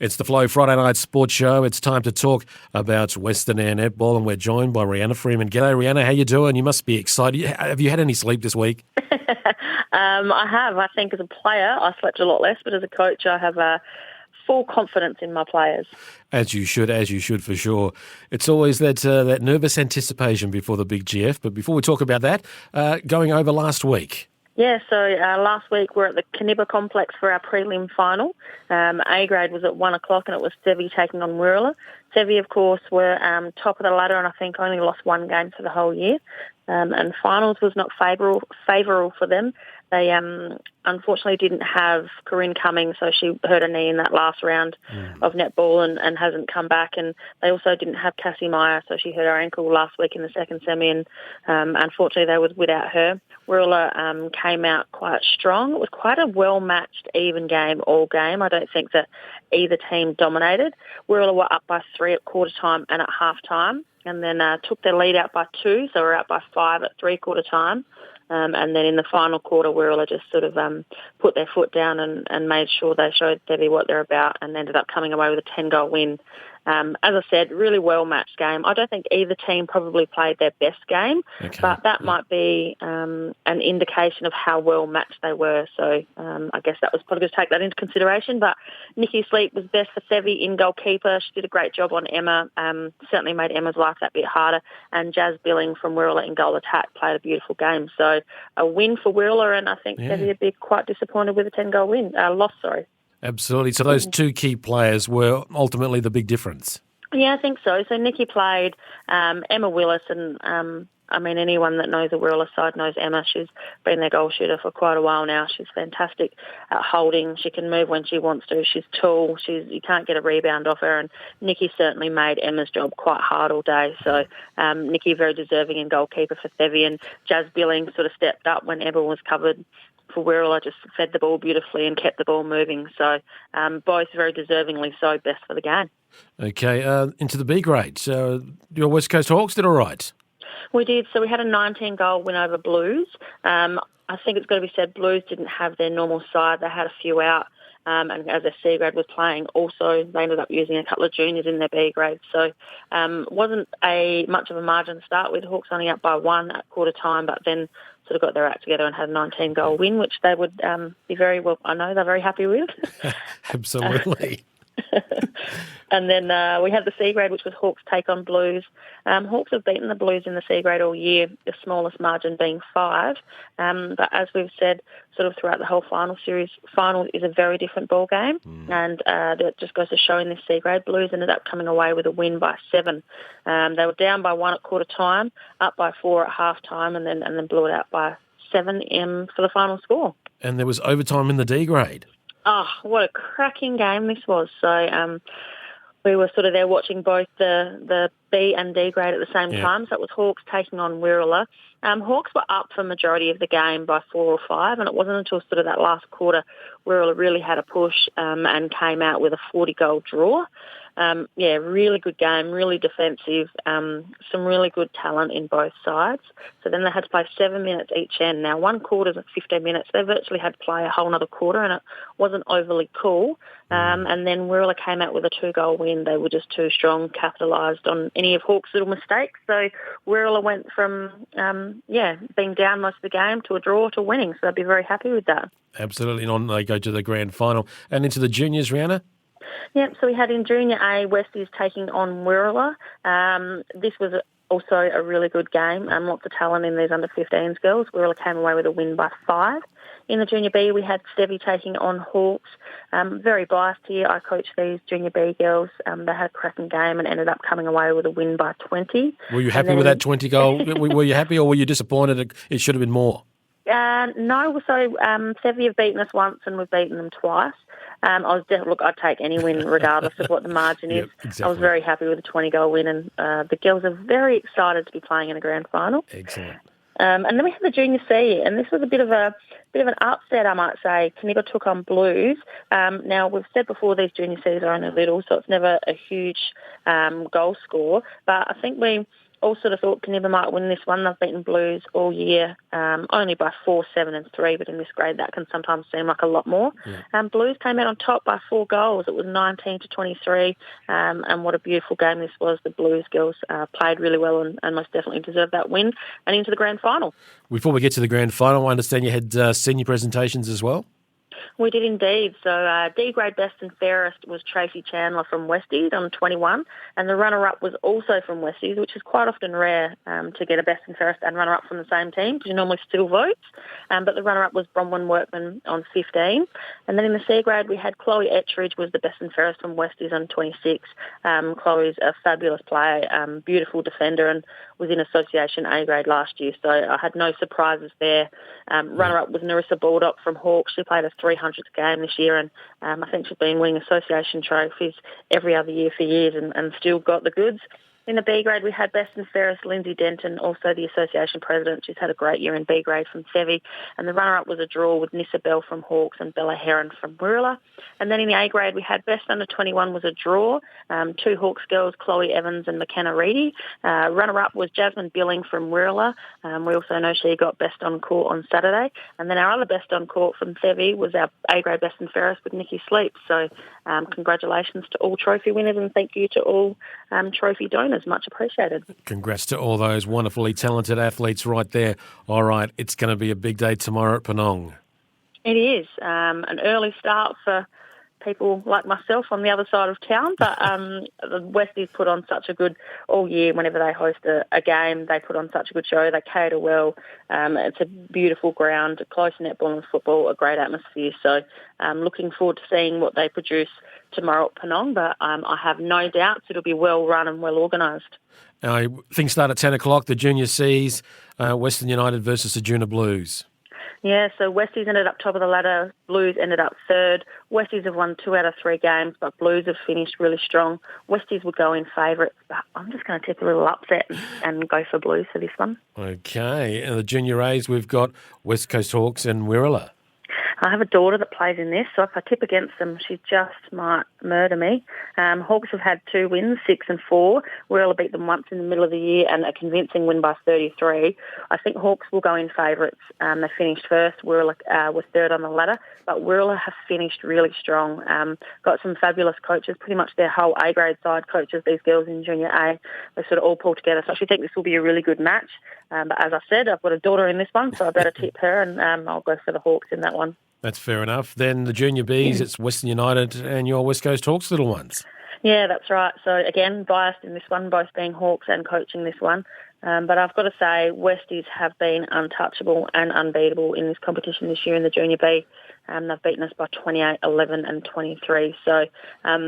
It's the Flow Friday Night Sports Show. It's time to talk about Western Eyre Netball, and we're joined by Rehanna Freeman. G'day, Rehanna. How you doing? You must be excited. Have you had any sleep this week? I have. I think as a player, I slept a lot less, but as a coach, I have full confidence in my players. As you should for sure. It's always that nervous anticipation before the big GF. But before we talk about that, going over last week. Yeah, so last week we're at the Caniba Complex for our prelim final. A grade was at 1 o'clock and it was Sevi taking on Wirrala. Sevi, of course, were top of the ladder and I think only lost one game for the whole year. And finals was not favourable for them. They unfortunately didn't have Corinne coming, so she hurt her knee in that last round of netball and hasn't come back. And they also didn't have Cassie Meyer, so she hurt her ankle last week in the second semi, and unfortunately they was without her. Wirrala came out quite strong. It was quite a well-matched, even game all game. I don't think that either team dominated. Wirrala were up by 3 at quarter time and at half time, and then took their lead out by 2, so we're out by 5 at three-quarter time. And then in the final quarter, Wirrala just sort of put their foot down and made sure they showed Debbie what they're about and ended up coming away with a 10-goal win. As I said, really well-matched game. I don't think either team probably played their best game, but that might be an indication of how well-matched they were. So I guess that was probably going to take that into consideration. But Nikki Sleep was best for Sevi in goalkeeper. She did a great job on Emma, certainly made Emma's life that bit harder. And Jazz Billing from Wirrala in goal attack played a beautiful game. So a win for Wirrala, and I think Sevi would be quite disappointed with a 10-goal loss. Absolutely. So those two key players were ultimately the big difference. Yeah, I think so. So Nikki played Emma Willis, and anyone that knows the Wirrala side knows Emma. She's been their goal shooter for quite a while now. She's fantastic at holding. She can move when she wants to. She's tall. You can't get a rebound off her, and Nikki certainly made Emma's job quite hard all day. So Nikki very deserving in goalkeeper for Sevi, and Jazz Billing sort of stepped up when Emma was covered for Wirrala, just fed the ball beautifully and kept the ball moving. So both very deservingly so best for the game. Okay, into the B grade. So your West Coast Hawks did all right. We did. So we had a 19-goal win over Blues. I think it's got to be said Blues didn't have their normal side. They had a few out. And as their C grade was playing, also they ended up using a couple of juniors in their B grade. So wasn't much of a margin to start with. Hawks only up by 1 at quarter time, but then sort of got their act together and had a 19-goal win, which they would be very well. I know they're very happy with. Absolutely. And then we had the C grade, which was Hawks take on Blues. Hawks have beaten the Blues in the C grade all year, the smallest margin being 5. But as we've said, sort of throughout the whole final series, final is a very different ball game, and that just goes to show in this C grade. Blues ended up coming away with a win by 7. They were down by 1 at quarter time, up by 4 at half time, and then blew it out by 7 for the final score. And there was overtime in the D grade. Oh, what a cracking game this was. So we were sort of there watching both the B and D grade at the same time. So it was Hawks taking on Wirrala. Hawks were up for majority of the game by 4 or 5, and it wasn't until sort of that last quarter Wirrala really had a push and came out with a 40-goal draw. Really good game, really defensive, some really good talent in both sides. So then they had to play 7 minutes each end. Now, one quarter's at 15 minutes. They virtually had to play a whole other quarter, and it wasn't overly cool. And then Wirrala came out with a 2-goal win. They were just too strong, capitalised on any of Hawks' little mistakes. So Wirrala went from, being down most of the game to a draw to winning. So they'd be very happy with that. Absolutely. And on they go to the grand final. And into the juniors, Rehanna? Yep, so we had in Junior A, Westies taking on Wirrala. This was also a really good game and lots of talent in these under-15s girls. Wirrala came away with a win by 5. In the Junior B, we had Sevi taking on Hawks. Very biased here. I coached these Junior B girls. They had a cracking game and ended up coming away with a win by 20. Were you happy with that 20-goal? Were you happy, or were you disappointed it should have been more? No, so Sevi have beaten us once and we've beaten them twice. I'd take any win regardless of what the margin is. Exactly. I was very happy with the 20-goal win, and the girls are very excited to be playing in a grand final. Excellent. And then we had the Junior C, and this was a bit of an upset, I might say. Caniba took on Blues. Now, we've said before these Junior Cs are only little, so it's never a huge goal score. But I think we all sort of thought Kaniba might win this one. They've beaten Blues all year, only by 4, 7 and 3, but in this grade that can sometimes seem like a lot more. Yeah. Blues came out on top by 4 goals. It was 19-23, and what a beautiful game this was. The Blues girls played really well and most definitely deserved that win and into the grand final. Before we get to the grand final, I understand you had senior presentations as well? We did indeed. So D-grade best and fairest was Tracy Chandler from Westies on 21, and the runner-up was also from Westies, which is quite often rare to get a best and fairest and runner-up from the same team, because you normally still vote. But the runner-up was Bronwyn Workman on 15. And then in the C-grade, we had Chloe Ettridge was the best and fairest from Westies on 26. Chloe's a fabulous player, beautiful defender, and was in Association A-grade last year, so I had no surprises there. Runner-up was Narissa Baldock from Hawkes. She played a 300th game this year, and I think she's been winning association trophies every other year for years and still got the goods. In the B grade, we had best and fairest Lindsay Denton, also the association president. She's had a great year in B grade from Sevi. And the runner-up was a draw with Nissa Bell from Hawkes and Bella Heron from Wirrala. And then in the A grade, we had best under 21 was a draw. 2 Hawkes girls, Chloe Evans and McKenna Reedy. Runner-up was Jasmine Billing from Wirrala. We also know she got best on court on Saturday. And then our other best on court from Sevi was our A grade best and fairest with Nikki Sleep. So congratulations to all trophy winners and thank you to all trophy donors. Much appreciated. Congrats to all those wonderfully talented athletes right there. All right, it's going to be a big day tomorrow at Penong. It is. An early start for people like myself on the other side of town, but the Westies put on such a good, all year whenever they host a game, they put on such a good show. They cater well. It's a beautiful ground, close netball and football, a great atmosphere. So I'm looking forward to seeing what they produce tomorrow at Penong, but I have no doubts it'll be well run and well organised. Things start at 10 o'clock, the Junior Cs, Western United versus the Junior Blues. Yeah, so Westies ended up top of the ladder, Blues ended up third. Westies have won 2 out of 3 games, but Blues have finished really strong. Westies will go in favourites, but I'm just going to take a little upset and go for Blues for this one. Okay, and the Junior A's, we've got West Coast Hawks and Wirrala. I have a daughter that plays in this, so if I tip against them, she just might murder me. Hawks have had 2 wins, 6 and 4. Wirrala beat them once in the middle of the year and a convincing win by 33. I think Hawks will go in favourites. They finished first. Wirrala was third on the ladder, but Wirrala have finished really strong. Got some fabulous coaches, pretty much their whole A-grade side coaches, these girls in Junior A. They sort of all pulled together, so I actually think this will be a really good match. But as I said, I've got a daughter in this one, so I better tip her, and I'll go for the Hawks in that one. That's fair enough. Then the Junior Bs, it's Western United and your West Coast Hawks little ones. Yeah, that's right. So again, biased in this one, both being Hawks and coaching this one. But I've got to say, Westies have been untouchable and unbeatable in this competition this year in the Junior B. They've beaten us by 28, 11 and 23. So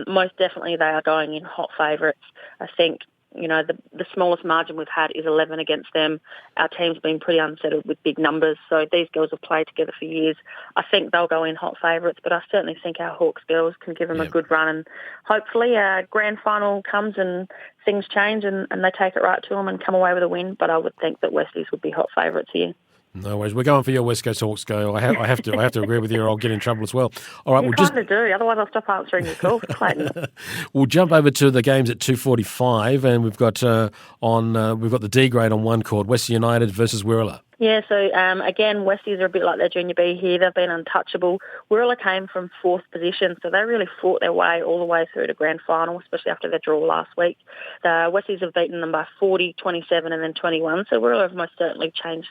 most definitely they are going in hot favourites. I think, you know, the smallest margin we've had is 11 against them. Our team's been pretty unsettled with big numbers, so these girls have played together for years. I think they'll go in hot favourites, but I certainly think our Hawks girls can give them a good run, and hopefully a grand final comes and things change and they take it right to them and come away with a win, but I would think that Westies would be hot favourites here. No worries. We're going for your West Coast Hawks go. I have to agree with you or I'll get in trouble as well. All right, you kind of do. Otherwise I'll stop answering your calls, Clayton. We'll jump over to the games at 2:45 and we've got we've got the D grade on one court, Western United versus Wirrala. Yeah, so again, Westies are a bit like their Junior B here. They've been untouchable. Wirrala came from 4th position, so they really fought their way all the way through to grand final, especially after their draw last week. The Westies have beaten them by 40, 27 and then 21, so Wirrala have most certainly closed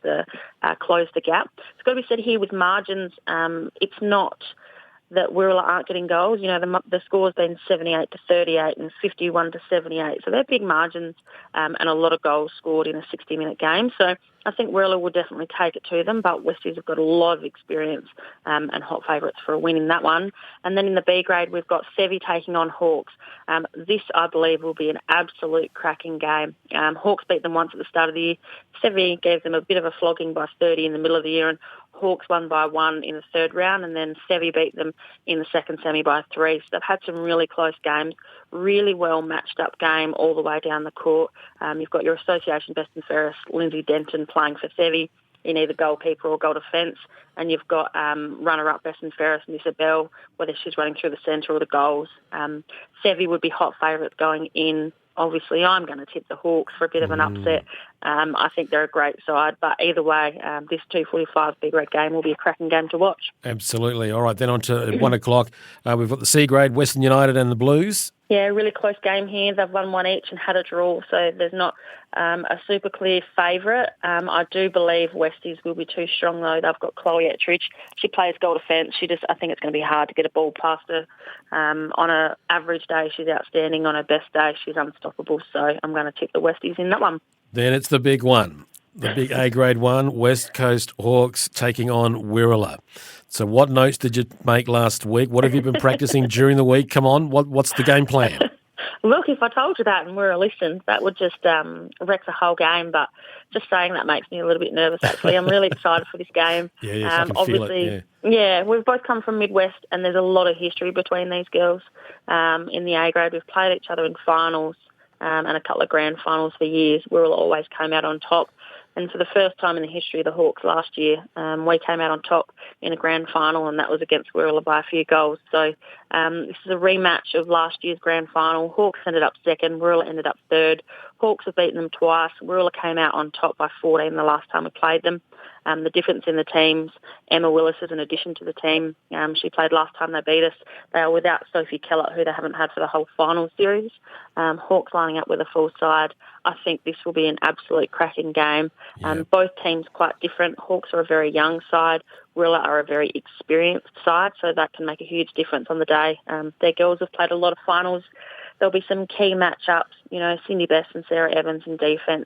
the gap. It's got to be said here with margins, it's not that Wirrala aren't getting goals. You know, the score's been 78 to 38 and 51 to 78. So they're big margins and a lot of goals scored in a 60-minute game. So I think Wirrala will definitely take it to them, but Westies have got a lot of experience and hot favourites for a win in that one. And then in the B grade, we've got Sevi taking on Hawks. This, I believe, will be an absolute cracking game. Hawks beat them once at the start of the year. Sevi gave them a bit of a flogging by 30 in the middle of the year, and Hawks won by 1 in the third round, and then Sevi beat them in the second semi by 3. So they've had some really close games, really well matched up game all the way down the court. You've got your association best and fairest, Lindsay Denton, playing for Sevi in either goalkeeper or goal defence, and you've got runner-up best and fairest, Nissa Bell, whether she's running through the centre or the goals. Sevi would be hot favourites going in obviously I'm going to tip the Hawks for a bit of an upset. I think they're a great side, but either way, this 2:45 Big Red game will be a cracking game to watch. Absolutely. All right, then on to 1 o'clock. We've got the C grade, Western United and the Blues. Yeah, really close game here. They've won one each and had a draw, so there's not a super clear favourite. I do believe Westies will be too strong, though. They've got Chloe Ettridge. She plays goal defence. I think it's going to be hard to get a ball past her. On an average day, she's outstanding. On her best day, she's unstoppable. So I'm going to tip the Westies in that one. Then it's the big one, the big A grade one, West Coast Hawks taking on Wirrala. So what notes did you make last week? What have you been practicing during the week? Come on, what's the game plan? Look, if I told you that and we were listened, that would just wreck the whole game. But just saying that makes me a little bit nervous, actually. I'm really excited for this game. Yes, I can feel it, yeah, we've both come from Midwest and there's a lot of history between these girls. In the A grade, we've played each other in finals and a couple of grand finals for years. Wirrala always came out on top. And for the first time in the history of the Hawks last year, we came out on top in a grand final, and that was against Wirrala by a few goals. So this is a rematch of last year's grand final. Hawks ended up second, Wirrala ended up third. Hawks have beaten them twice. Wirrala came out on top by 14 the last time we played them. The difference in the teams, Emma Willis is an addition to the team. She played last time they beat us. They are without Sophie Kellett, who they haven't had for the whole final series. Hawks lining up with a full side. I think this will be an absolute cracking game. Both teams quite different. Hawks are a very young side. Wirrala are a very experienced side, so that can make a huge difference on the day. Their girls have played a lot of finals. There'll be some key matchups, Cindy Best and Sarah Evans in defence.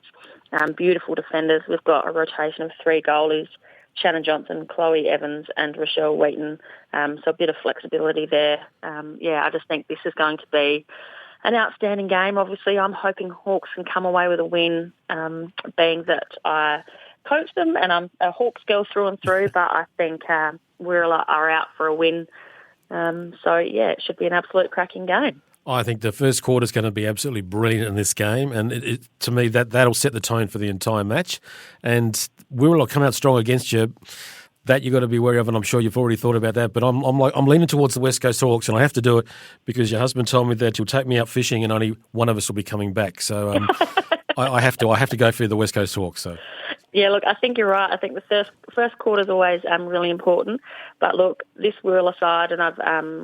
Beautiful defenders. We've got a rotation of 3 goalies, Shannon Johnson, Chloe Evans and Rochelle Wheaton. So a bit of flexibility there. I just think this is going to be an outstanding game. Obviously, I'm hoping Hawks can come away with a win, being that I coach them and I'm a Hawks girl through and through, but I think Wirrala are out for a win. It should be an absolute cracking game. I think the first quarter is going to be absolutely brilliant in this game, and to me that'll set the tone for the entire match. And Wirrala come out strong against you. That you've got to be wary of, and I'm sure you've already thought about that. But I'm leaning towards the West Coast Hawks, and I have to do it because your husband told me that you'll take me out fishing, and only one of us will be coming back. So I have to go for the West Coast Hawks. So. Yeah, look, I think you're right. I think the first quarter is always really important. But look, this Wirrala side, and I've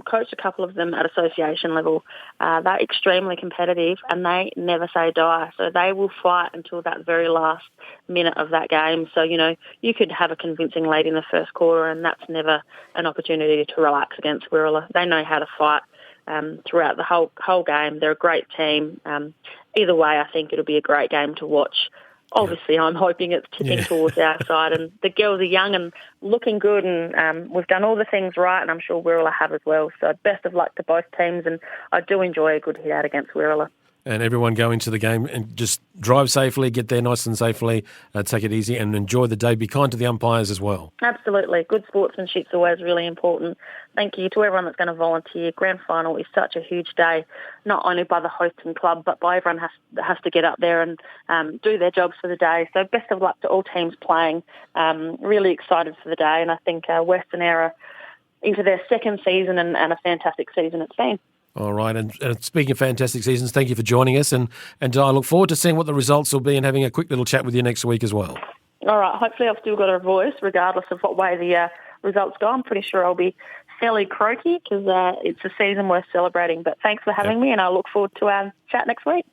coached a couple of them at association level, they're extremely competitive and they never say die. So they will fight until that very last minute of that game. So, you could have a convincing lead in the first quarter and that's never an opportunity to relax against Wirrala. They know how to fight throughout the whole game. They're a great team. Either way, I think it'll be a great game to watch. Obviously, I'm hoping it's tipping towards our side, and the girls are young and looking good, and we've done all the things right, and I'm sure Wirrala have as well. So best of luck to both teams, and I do enjoy a good hit out against Wirrala. And everyone go into the game and just drive safely, get there nice and safely, take it easy and enjoy the day. Be kind to the umpires as well. Absolutely. Good sportsmanship is always really important. Thank you to everyone that's going to volunteer. Grand final is such a huge day, not only by the hosting club, but by everyone has to get up there and do their jobs for the day. So best of luck to all teams playing. Really excited for the day. And I think Western Eyre into their second season and a fantastic season it's been. All right, and speaking of fantastic seasons, thank you for joining us, and I look forward to seeing what the results will be and having a quick little chat with you next week as well. All right, hopefully I've still got a voice regardless of what way the results go. I'm pretty sure I'll be fairly croaky because it's a season worth celebrating, but thanks for having me and I look forward to our chat next week.